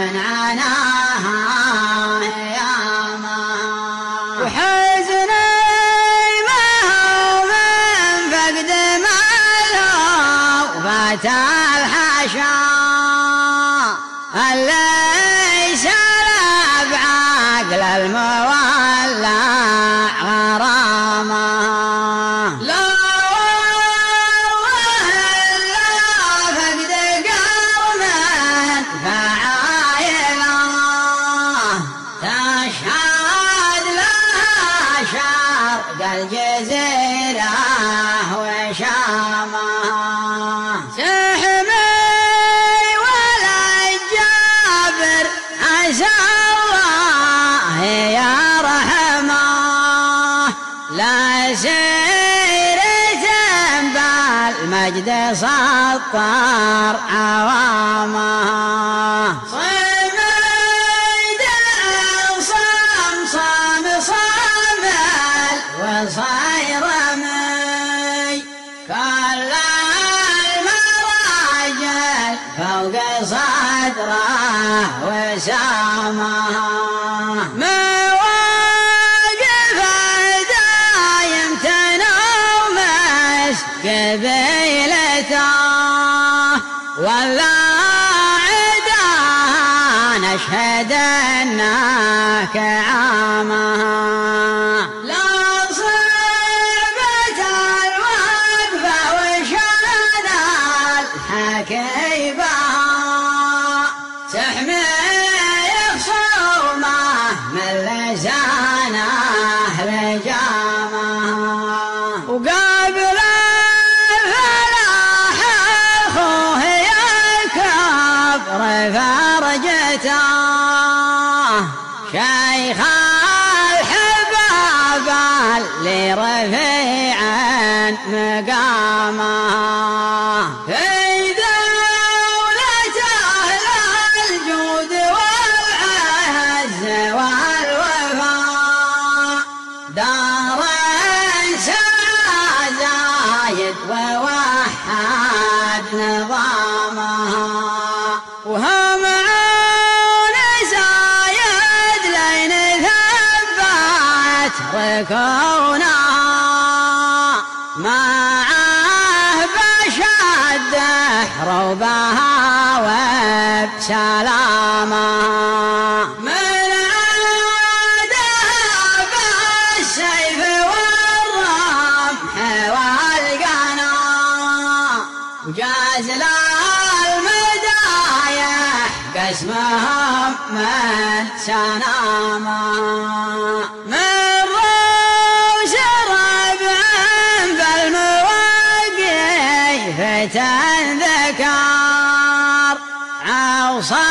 من عناها ياما وحزني ما هو من فقد ماله وفات الحشا اللي سلب عقل المولى غرامه لا والله إلا فقد قوم فعايله تشهد لها شرق الجزيرة وشامه الله يا رحمه لا سيرة بالمجد سطر عوامه صمد صم صامل وصير مي كل المراجل فوق صدره وسامه قبيلته ولا عدا نشهد انك عامها لا صيبت الوقفه وشان الحكيبه تحمي خصومه من لسانه لجامه وقابل فرجته شيخ الحباب اللي رفيعا مقامه في دولة أهل الجود والعز والوفاء دار زايد ووحد نظامها وهم عون زايد لين ثبت ركونا معه بشد حروبها وبسلامها من عادها بالسيف والرمح والقنا وجاز قسمهم من سنامه من روس ربع بالموقف تنذكر عصا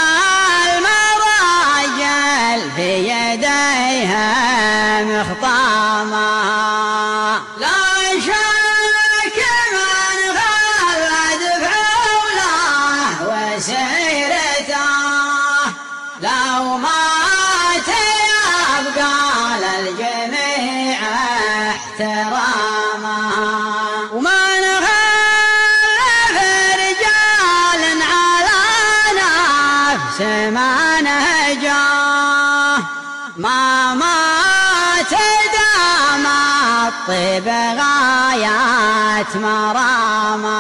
المراجل في يديها مخطامه لا شك من خلد فعوله وسيرته لو مات يبقى للجميع احترامه ومن خلف رجال على نفس منهجه ما مات دام الطيب غايات مرامه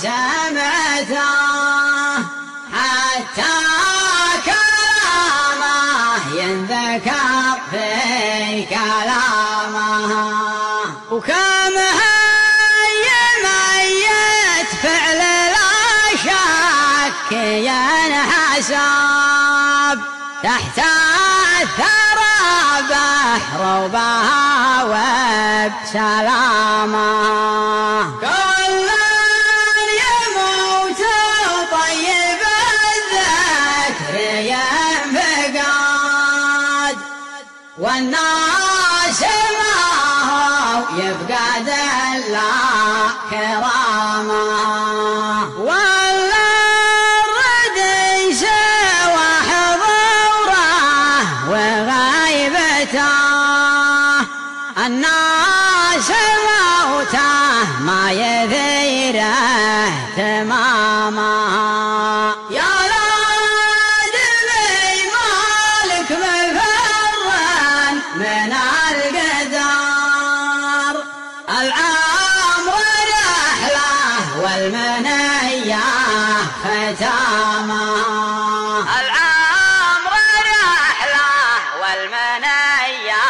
سمعته حتى كلامه ينذكر في كلامه وكم هي ميت فعل لا شك ينحسب تحت الثرى بحر وبها وبسلامه والناس ما هو يبقى دلا كرامه ولا الردي سوى حضوره وغيبته الناس موته ما يثيره تماما يا لادمي مالك مفرا من القدر العمر رحله والمنية ختاما العمر رحله والمنية